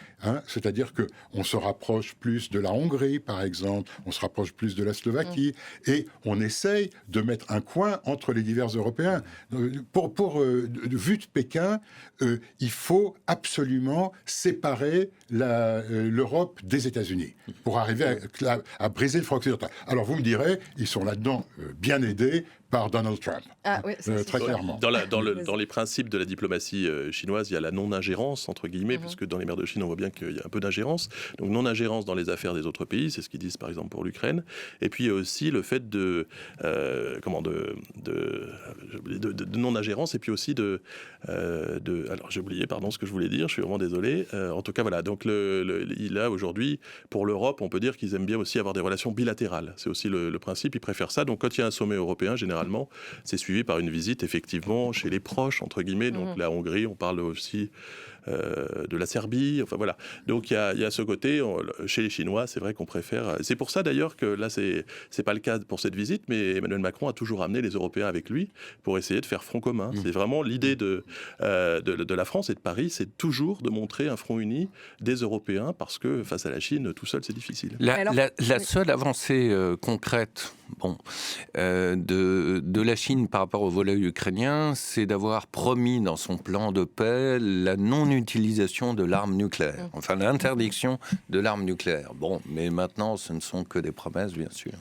C'est-à-dire qu'on se rapproche plus de la Hongrie, par exemple, on se rapproche plus de la Slovaquie, et on essaye de mettre un coin entre les divers Européens. Vu de Pékin, il faut absolument séparer l'Europe des États-Unis pour arriver à briser le front occidental. Alors vous me direz, ils sont là-dedans bien aidés par Donald Trump, très clairement. Dans les principes de la diplomatie chinoise, il y a la non-ingérence, entre guillemets, puisque dans les mers de Chine, on voit bien qu'il y a un peu d'ingérence. Donc non-ingérence dans les affaires des autres pays, c'est ce qu'ils disent par exemple pour l'Ukraine. Et puis il y a aussi le fait de non-ingérence, et puis aussi alors j'ai oublié, pardon, ce que je voulais dire, je suis vraiment désolé. En tout cas, voilà, donc là, aujourd'hui, pour l'Europe, on peut dire qu'ils aiment bien aussi avoir des relations bilatérales. C'est aussi le principe, ils préfèrent ça. Donc quand il y a un sommet européen, généralement, c'est suivi par une visite, effectivement, chez les proches, entre guillemets. Donc la Hongrie, on parle aussi de la Serbie. Enfin voilà. Donc il y a ce côté, chez les Chinois, c'est vrai qu'on préfère. C'est pour ça d'ailleurs que là, c'est pas le cas pour cette visite, mais Emmanuel Macron a toujours amené les Européens avec lui pour essayer de faire front commun. C'est vraiment l'idée de la France et de Paris, c'est toujours de montrer un front uni des Européens, parce que face à la Chine, tout seul, c'est difficile. La seule avancée concrète de la Chine par rapport au volet ukrainien, c'est d'avoir promis dans son plan de paix la non-utilisation de l'arme nucléaire, enfin l'interdiction de l'arme nucléaire. Bon, mais maintenant, ce ne sont que des promesses, bien sûr.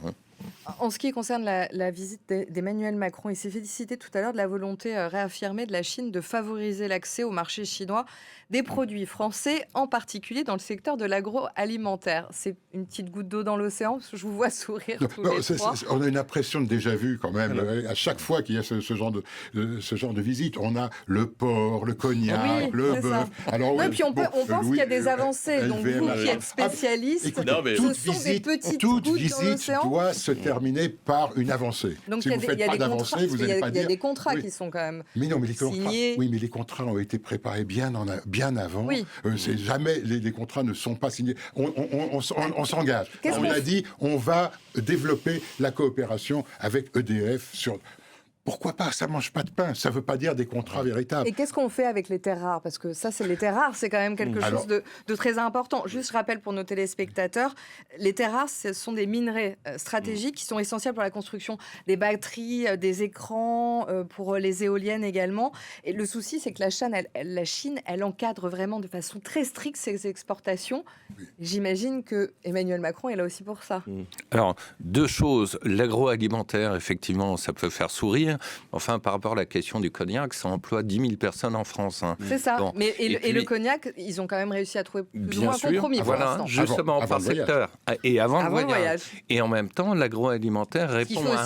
En ce qui concerne la visite d'Emmanuel Macron, il s'est félicité tout à l'heure de la volonté réaffirmée de la Chine de favoriser l'accès au marché chinois des produits français, en particulier dans le secteur de l'agroalimentaire. C'est une petite goutte d'eau dans l'océan, parce que je vous vois sourire tous les trois. On a une impression de déjà-vu quand même. À chaque fois qu'il y a ce genre de visite, on a le porc, le cognac, le bœuf. Alors, puis on pense qu'il y a des avancées. Donc vous qui êtes spécialiste, toute visite doit se terminer par une avancée. Donc si vous ne faites pas d'avancée, vous n'allez pas dire... Il y a des contrats qui sont quand même signés. Oui, mais les contrats ont été préparés bien avant. Oui. C'est jamais, les contrats ne sont pas signés. On s'engage. On a dit, on va développer la coopération avec EDF sur... Pourquoi pas? Ça ne mange pas de pain. Ça ne veut pas dire des contrats véritables. Et qu'est-ce qu'on fait avec les terres rares? Parce que ça, les terres rares, c'est quand même quelque chose de très important. Juste, je rappelle pour nos téléspectateurs, les terres rares, ce sont des minerais stratégiques qui sont essentiels pour la construction des batteries, des écrans, pour les éoliennes également. Et le souci, c'est que la Chine, elle encadre vraiment de façon très stricte ses exportations. Oui. J'imagine que Emmanuel Macron est là aussi pour ça. Alors, deux choses. L'agroalimentaire, effectivement, ça peut faire sourire. Enfin, par rapport à la question du cognac, ça emploie 10 000 personnes en France. C'est ça. Bon. Mais le cognac, ils ont quand même réussi à trouver plus ou moins un compromis pour l'instant. Justement, par secteur. Et avant le voyage. Et en même temps, l'agroalimentaire répond à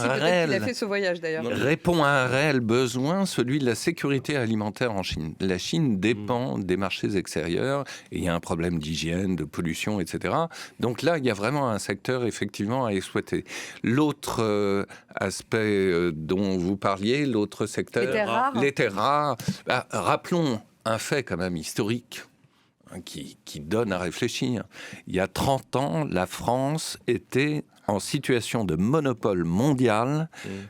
un réel besoin, celui de la sécurité alimentaire en Chine. La Chine dépend des marchés extérieurs et il y a un problème d'hygiène, de pollution, etc. Donc là, il y a vraiment un secteur effectivement à exploiter. L'autre aspect dont vous parliez, l'autre secteur, les terres rares. Rappelons un fait quand même historique qui donne à réfléchir. Il y a 30 ans, la France était en situation de monopole mondial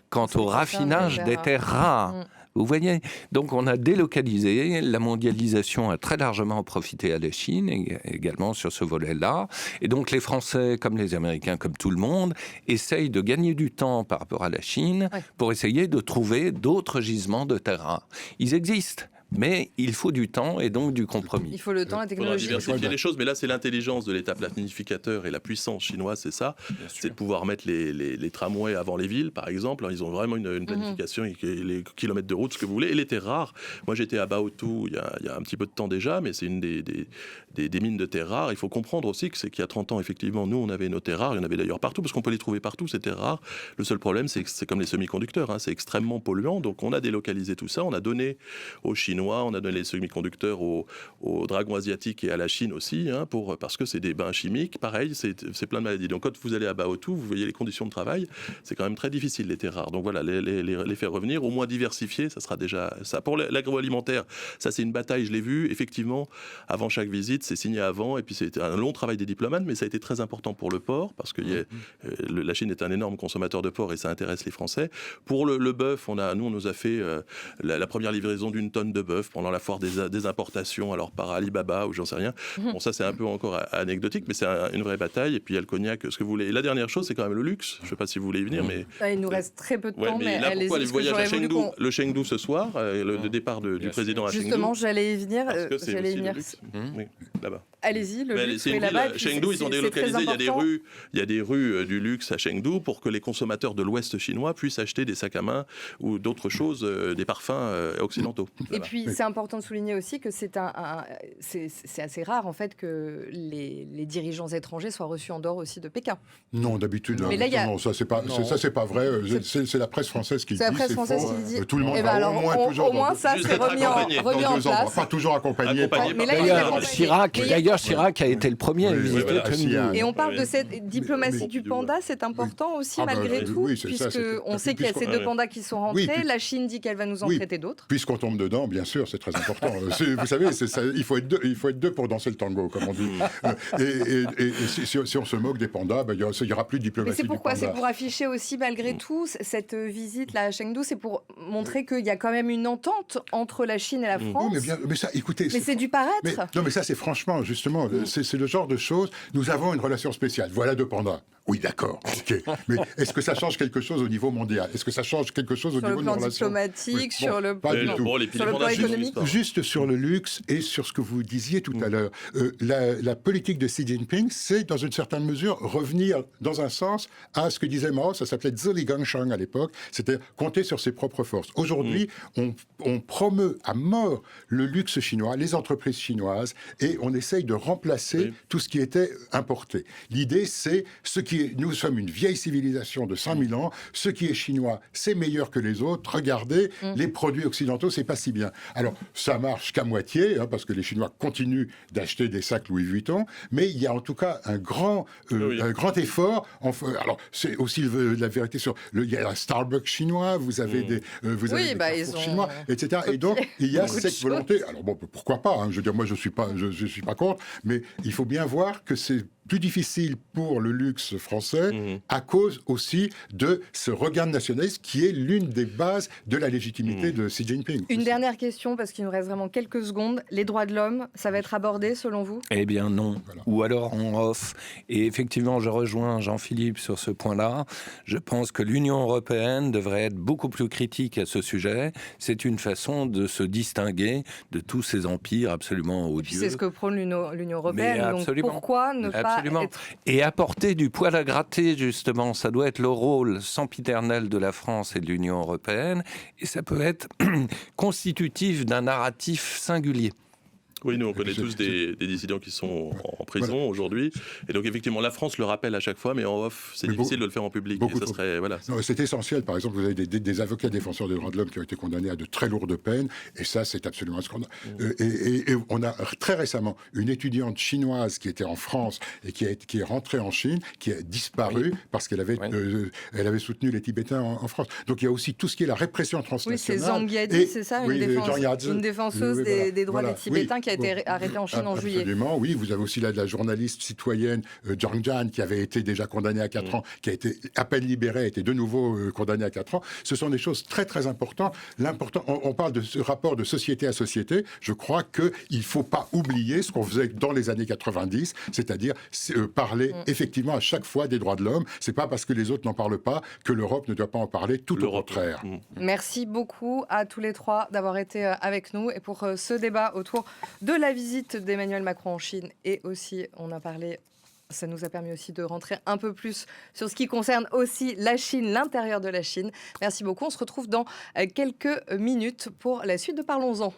quant au raffinage des terres rares. Vous voyez, donc on a délocalisé, la mondialisation a très largement profité à la Chine également sur ce volet-là, et donc les Français comme les Américains, comme tout le monde, essayent de gagner du temps par rapport à la Chine pour essayer de trouver d'autres gisements de terres rares. Ils existent. Mais il faut du temps et donc du compromis. Il faut le temps, la technologie. Il faudra diversifier les choses, mais là, c'est l'intelligence de l'État planificateur et la puissance chinoise, c'est ça. C'est de pouvoir mettre les tramways avant les villes, par exemple. Ils ont vraiment une planification, les kilomètres de route, ce que vous voulez. Et les terres rares. Moi, j'étais à Baotou il y a un petit peu de temps déjà, mais c'est une des mines de terres rares. Il faut comprendre aussi qu'il y a 30 ans, effectivement, nous, on avait nos terres rares. Il y en avait d'ailleurs partout, parce qu'on peut les trouver partout, ces terres rares. Le seul problème, c'est que c'est comme les semi-conducteurs. C'est extrêmement polluant. Donc, on a délocalisé tout ça. On a donné aux Chinois, on a donné les semi-conducteurs aux dragons asiatiques et à la Chine aussi, parce que c'est des bains chimiques. Pareil, c'est plein de maladies. Donc, quand vous allez à Baotou, vous voyez les conditions de travail. C'est quand même très difficile, les terres rares. Donc, voilà, les faire revenir, au moins diversifier, ça sera déjà ça. Pour l'agroalimentaire, ça, c'est une bataille, je l'ai vu. Effectivement, avant chaque visite, c'est signé avant. Et puis, c'était un long travail des diplomates, mais ça a été très important pour le porc, parce que la Chine est un énorme consommateur de porc et ça intéresse les Français. Pour le bœuf, on nous a fait la première livraison d'1 tonne de bœuf pendant la foire des importations, alors par Alibaba ou j'en sais rien. Bon, ça, c'est un peu encore anecdotique, mais c'est une vraie bataille. Et puis, il y a le cognac, ce que vous voulez. Et la dernière chose, c'est quand même le luxe. Je ne sais pas si vous voulez y venir, mais... Il nous reste très peu de temps, mais là, pourquoi les voyages à Chengdu, le Chengdu ce soir, le départ du président à Chengdu. Justement, j'allais y venir. Oui, là-bas. Allez-y, le luxe est là-bas. Chengdu, ils ont délocalisé. Il y a des rues du luxe à Chengdu pour que les consommateurs de l'Ouest chinois puissent acheter des sacs à main ou d'autres choses, des parfums occidentaux. Et puis, c'est important de souligner aussi que c'est assez rare, en fait, que les dirigeants étrangers soient reçus en dehors aussi de Pékin. Non, d'habitude. Non, ça, c'est pas vrai. C'est la presse française qui le dit. C'est la presse française qui le dit. Tout le monde va au moins ça, c'est remis en place. Pas toujours accompagné. D'ailleurs, Chirac a été le premier à visiter Chengdu. Et on parle de cette diplomatie du panda, c'est important aussi malgré tout, puisqu'on sait qu'il y a ces 2 pandas qui sont rentrés. La Chine dit qu'elle va nous en prêter d'autres. Puisqu'on tombe dedans, bien sûr, c'est très important. Vous savez, il faut être deux pour danser le tango, comme on dit. Et si on se moque des pandas, il n'y aura plus de diplomatie. Mais c'est pourquoi? du panda. C'est pour afficher aussi, malgré tout, cette visite là, à Chengdu, c'est pour montrer qu'il y a quand même une entente entre la Chine et la France. Oui, mais ça, écoutez... Mais c'est du paraître. Non, mais ça, c'est franchement, justement, c'est le genre de choses... Nous avons une relation spéciale. Voilà deux pandas. Oui, d'accord. Okay. Mais est-ce que ça change quelque chose au niveau mondial? Est-ce que ça change quelque chose au niveau de nos relations? Sur le plan diplomatique, sur le plan économique? Juste sur le luxe et sur ce que vous disiez tout à l'heure. La politique de Xi Jinping, c'est, dans une certaine mesure, revenir, dans un sens, à ce que disait Mao, ça s'appelait Zhiligangshan à l'époque, c'était compter sur ses propres forces. Aujourd'hui, on promeut à mort le luxe chinois, les entreprises chinoises, et on essaye de remplacer tout ce qui était importé. L'idée, c'est nous sommes une vieille civilisation de 5000 ans, ce qui est chinois, c'est meilleur que les autres, regardez, les produits occidentaux, c'est pas si bien. Alors, ça marche qu'à moitié, parce que les Chinois continuent d'acheter des sacs Louis Vuitton, mais il y a en tout cas un grand effort. Alors, c'est aussi la vérité il y a un Starbucks chinois, vous avez des Carrefour chinois, etc. Et donc, il y a cette volonté. Alors bon, pourquoi pas, je veux dire, moi je suis pas contre, mais il faut bien voir que c'est plus difficile pour le luxe français à cause aussi de ce regain nationaliste qui est l'une des bases de la légitimité de Xi Jinping. Une dernière question, parce qu'il nous reste vraiment quelques secondes. Les droits de l'homme, ça va être abordé selon vous? Eh bien non, ou alors en off. Et effectivement, je rejoins Jean-Philippe sur ce point-là. Je pense que l'Union européenne devrait être beaucoup plus critique à ce sujet. C'est une façon de se distinguer de tous ces empires absolument odieux. C'est ce que prône l'Union européenne. Donc pourquoi ne pas être... Et apporter du poil à gratter, justement, ça doit être le rôle sempiternel de la France et de l'Union européenne, et ça peut être constitutif d'un narratif singulier. Oui, nous on connaît tous des dissidents qui sont en prison aujourd'hui, et donc effectivement la France le rappelle à chaque fois, mais en off c'est difficile de le faire en public. Et ça serait, c'est essentiel. Par exemple, vous avez des avocats défenseurs des droits de l'homme qui ont été condamnés à de très lourdes peines, et ça c'est absolument un scandale. Et on a très récemment une étudiante chinoise qui était en France et qui est rentrée en Chine, qui a disparu parce qu'elle avait soutenu les Tibétains en France. Donc il y a aussi tout ce qui est la répression transnationale. Oui, c'est Zhang Yadi, c'est ça, une défenseuse des droits des Tibétains qui a été arrêtée en Chine en juillet. Absolument, oui. Vous avez aussi là de la journaliste citoyenne Zhang Jian qui avait été déjà condamnée à 4 ans, qui a été à peine libérée, a été de nouveau condamnée à 4 ans. Ce sont des choses très très importantes. On parle de ce rapport de société à société. Je crois qu'il ne faut pas oublier ce qu'on faisait dans les années 90, c'est-à-dire parler effectivement à chaque fois des droits de l'homme. C'est pas parce que les autres n'en parlent pas que l'Europe ne doit pas en parler, tout au contraire. Merci beaucoup à tous les trois d'avoir été avec nous et pour ce débat autour de la visite d'Emmanuel Macron en Chine. Et aussi, on a parlé, ça nous a permis aussi de rentrer un peu plus sur ce qui concerne aussi la Chine, l'intérieur de la Chine. Merci beaucoup. On se retrouve dans quelques minutes pour la suite de Parlons-en.